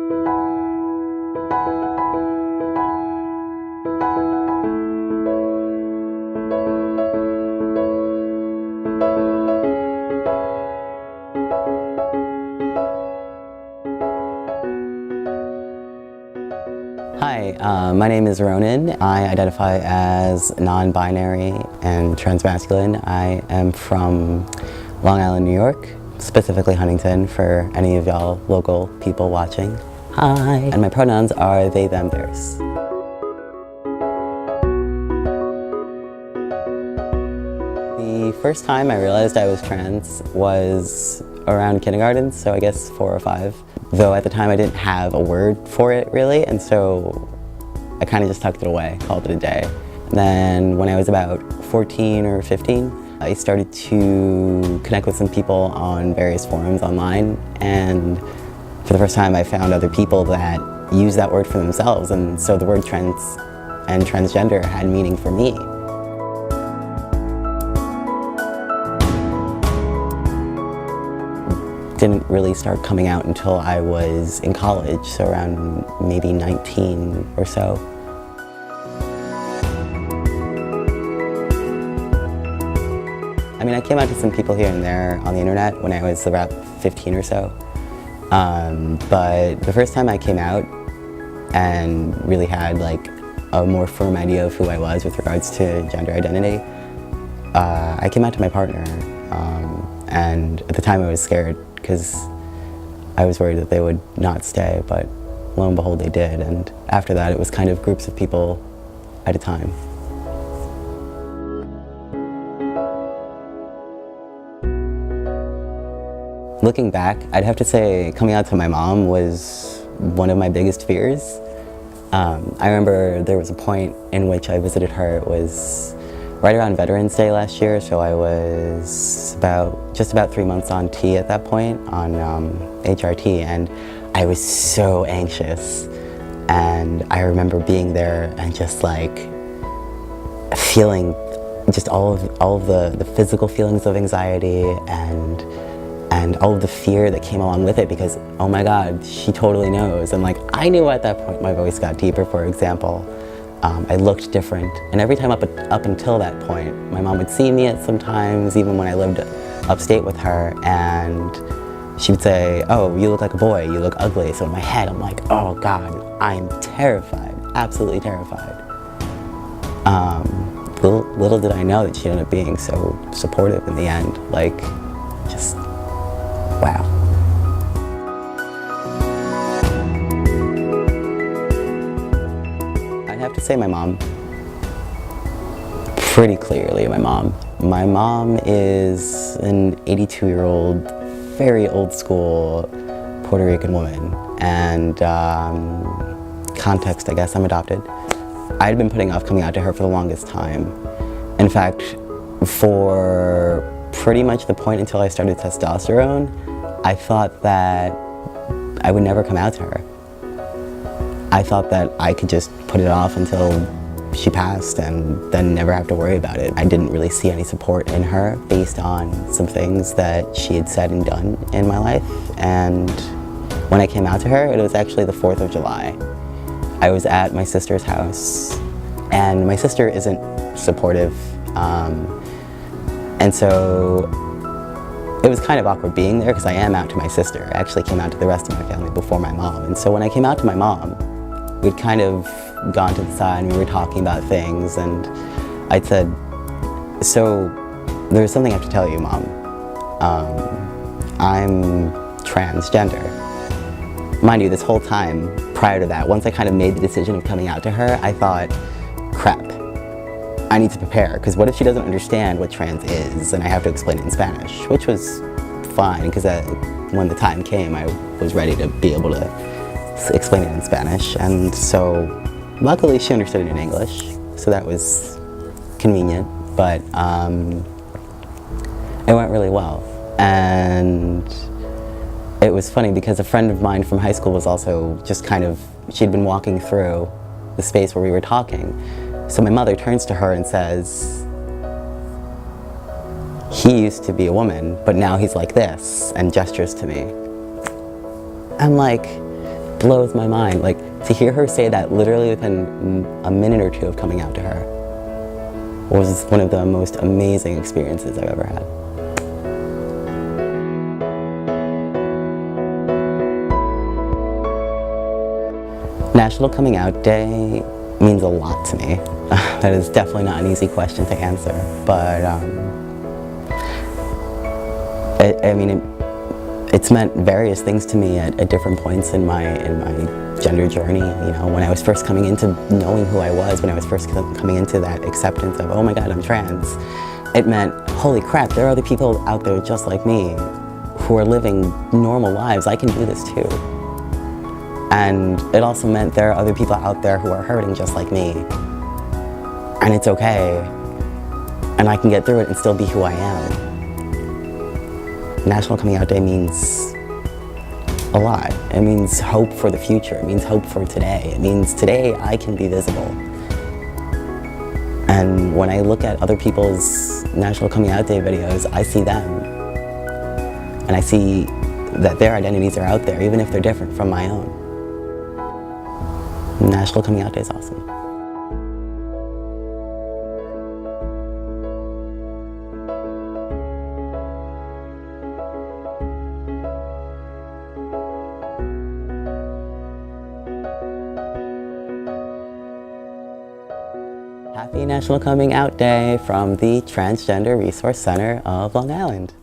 Hi, my name is Ronin. I identify as non-binary and transmasculine. I am from Long Island, New York, specifically Huntington for any of y'all local people watching. Hi! And my pronouns are they, them, theirs. The first time I realized I was trans was around kindergarten, so I guess 4 or 5. Though at the time I didn't have a word for it really, and so I kind of just tucked it away, called it a day. And then when I was about 14 or 15, I started to connect with some people on various forums online, and for the first time I found other people that use that word for themselves, and so the word trans and transgender had meaning for me. Didn't really start coming out until I was in college, so around maybe 19 or so. I mean, I came out to some people here and there on the internet when I was about 15 or so. But the first time I came out and really had like a more firm idea of who I was with regards to gender identity, I came out to my partner. And at the time I was scared because I was worried that they would not stay, but lo and behold they did. And after that it was kind of groups of people at a time. Looking back, I'd have to say coming out to my mom was one of my biggest fears. I remember there was a point in which I visited her. It was right around Veterans Day last year, so I was just about 3 months on T at that point, on HRT, and I was so anxious. And I remember being there and just like feeling just all of the physical feelings of anxiety and all of the fear that came along with it, because oh my God, she totally knows. And like I knew at that point my voice got deeper, for example. I looked different, and every time up until that point, my mom would see me at sometimes, even when I lived upstate with her, and she would say, "Oh, you look like a boy, you look ugly." So in my head, I'm like, "Oh God, I'm terrified, absolutely terrified." Little did I know that she ended up being so supportive in the end. Like, just wow. I'd have to say my mom. Pretty clearly my mom. My mom is an 82-year-old, very old school Puerto Rican woman. And context, I guess, I'm adopted. I'd been putting off coming out to her for the longest time. In fact, for pretty much the point until I started testosterone, I thought that I would never come out to her. I thought that I could just put it off until she passed and then never have to worry about it. I didn't really see any support in her based on some things that she had said and done in my life. And when I came out to her, it was actually the 4th of July. I was at my sister's house, and my sister isn't supportive. And so it was kind of awkward being there because I am out to my sister. I actually came out to the rest of my family before my mom. And so when I came out to my mom, we'd kind of gone to the side and we were talking about things, and I'd said, "So there's something I have to tell you, Mom. I'm transgender." Mind you, this whole time prior to that, once I kind of made the decision of coming out to her, I thought, crap, I need to prepare, because what if she doesn't understand what trans is and I have to explain it in Spanish, which was fine, because when the time came, I was ready to be able to explain it in Spanish. And so luckily she understood it in English, so that was convenient, but it went really well. And it was funny because a friend of mine from high school was also just kind of, she'd been walking through the space where we were talking. So my mother turns to her and says, "He used to be a woman, but now he's like this," and gestures to me. I'm like, blows my mind. Like, to hear her say that literally within a minute or two of coming out to her was one of the most amazing experiences I've ever had. National Coming Out Day means a lot to me. That is definitely not an easy question to answer, but it's meant various things to me at different points in my gender journey. You know, when I was first coming into knowing who I was, when I was first coming into that acceptance of, oh my God, I'm trans, it meant, holy crap, there are other people out there just like me who are living normal lives. I can do this too. And it also meant there are other people out there who are hurting just like me. And it's okay. And I can get through it and still be who I am. National Coming Out Day means a lot. It means hope for the future. It means hope for today. It means today I can be visible. And when I look at other people's National Coming Out Day videos, I see them. And I see that their identities are out there, even if they're different from my own. National Coming Out Day is awesome. Happy National Coming Out Day from the Transgender Resource Center of Long Island.